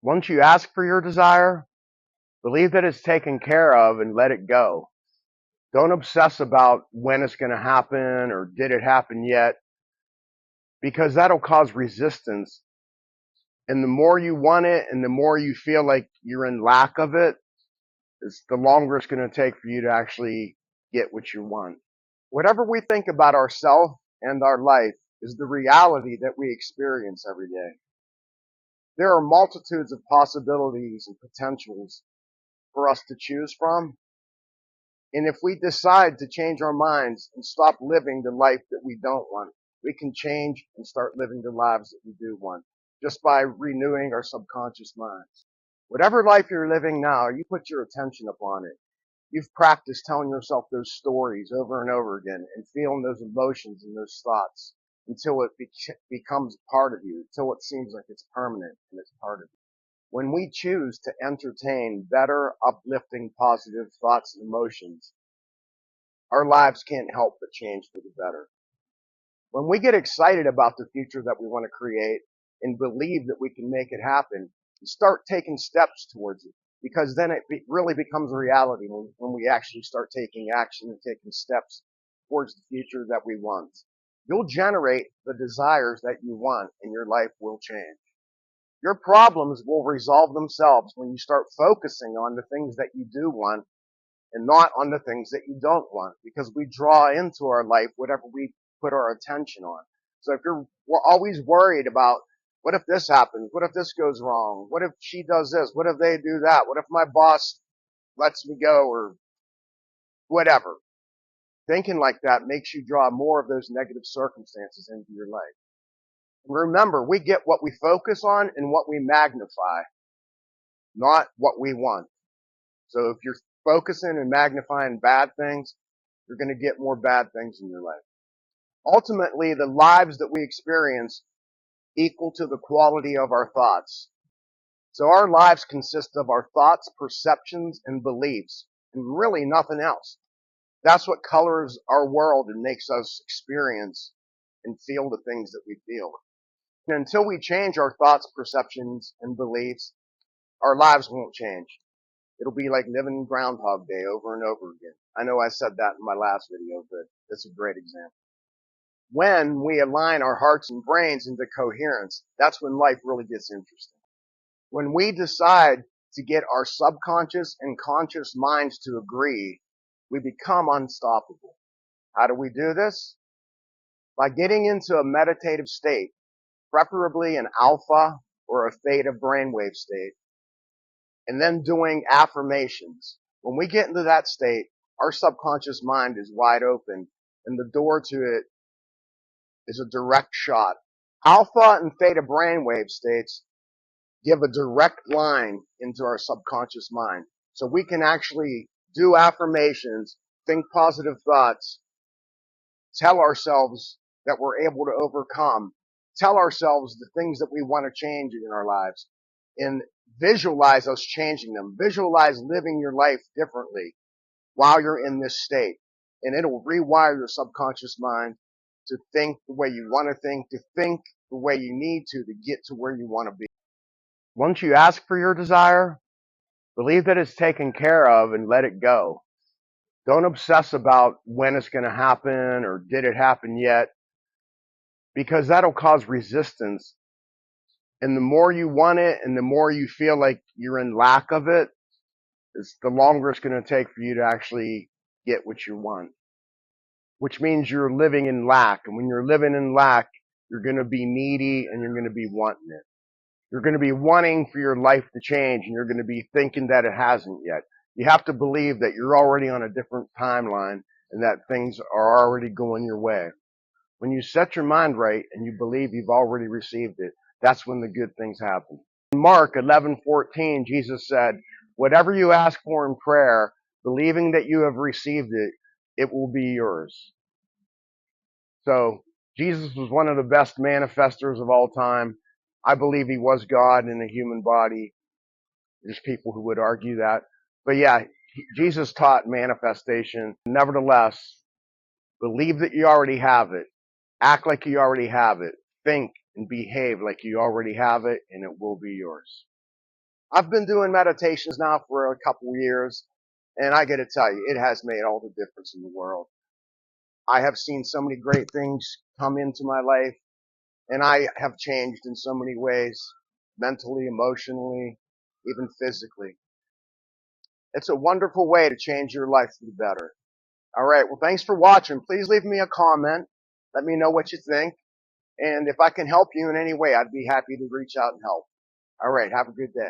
Once you ask for your desire, believe that it's taken care of and let it go. Don't obsess about when it's going to happen or did it happen yet, because that'll cause resistance. And the more you want it and the more you feel like you're in lack of it, the longer it's going to take for you to actually get what you want. Whatever we think about ourselves and our life is the reality that we experience every day. There are multitudes of possibilities and potentials for us to choose from. And if we decide to change our minds and stop living the life that we don't want, we can change and start living the lives that we do want just by renewing our subconscious minds. Whatever life you're living now, you put your attention upon it. You've practiced telling yourself those stories over and over again and feeling those emotions and those thoughts until it becomes part of you, until it seems like it's permanent and it's part of you. When we choose to entertain better, uplifting, positive thoughts and emotions, our lives can't help but change for the better. When we get excited about the future that we want to create and believe that we can make it happen, we start taking steps towards it, because then it really becomes a reality when we actually start taking action and taking steps towards the future that we want. You'll generate the desires that you want and your life will change. Your problems will resolve themselves when you start focusing on the things that you do want and not on the things that you don't want, because we draw into our life whatever we put our attention on. So if we're always worried about, what if this happens? What if this goes wrong? What if she does this? What if they do that? What if my boss lets me go, or whatever? Thinking like that makes you draw more of those negative circumstances into your life. Remember, we get what we focus on and what we magnify, not what we want. So if you're focusing and magnifying bad things, you're going to get more bad things in your life. Ultimately, the lives that we experience equal to the quality of our thoughts. So our lives consist of our thoughts, perceptions, and beliefs, and really nothing else. That's what colors our world and makes us experience and feel the things that we feel. And until we change our thoughts, perceptions, and beliefs, our lives won't change. It'll be like living Groundhog Day over and over again. I know I said that in my last video, but it's a great example. When we align our hearts and brains into coherence, that's when life really gets interesting. When we decide to get our subconscious and conscious minds to agree, we become unstoppable. How do we do this? By getting into a meditative state, preferably an alpha or a theta brainwave state, and then doing affirmations. When we get into that state, our subconscious mind is wide open, and the door to it is a direct shot. Alpha and theta brainwave states give a direct line into our subconscious mind. So we can actually do affirmations, think positive thoughts, tell ourselves that we're able to overcome, tell ourselves the things that we want to change in our lives, and visualize us changing them. Visualize living your life differently while you're in this state. And it'll rewire your subconscious mind to think the way you want to think the way you need to get to where you want to be. Once you ask for your desire, believe that it's taken care of and let it go. Don't obsess about when it's going to happen or did it happen yet, because that'll cause resistance. And the more you want it and the more you feel like you're in lack of it, the longer it's going to take for you to actually get what you want, which means you're living in lack. And when you're living in lack, you're going to be needy and you're going to be wanting it. You're going to be wanting for your life to change, and you're going to be thinking that it hasn't yet. You have to believe that you're already on a different timeline and that things are already going your way. When you set your mind right and you believe you've already received it, that's when the good things happen. In Mark 11:14, Jesus said, "Whatever you ask for in prayer, believing that you have received it, it will be yours." So Jesus was one of the best manifestors of all time. I believe he was God in a human body. There's people who would argue that. But yeah, Jesus taught manifestation. Nevertheless, believe that you already have it. Act like you already have it. Think and behave like you already have it, and it will be yours. I've been doing meditations now for a couple of years, and I got to tell you, it has made all the difference in the world. I have seen so many great things come into my life, and I have changed in so many ways, mentally, emotionally, even physically. It's a wonderful way to change your life for the better. All right. Well, thanks for watching. Please leave me a comment. Let me know what you think. And if I can help you in any way, I'd be happy to reach out and help. All right. Have a good day.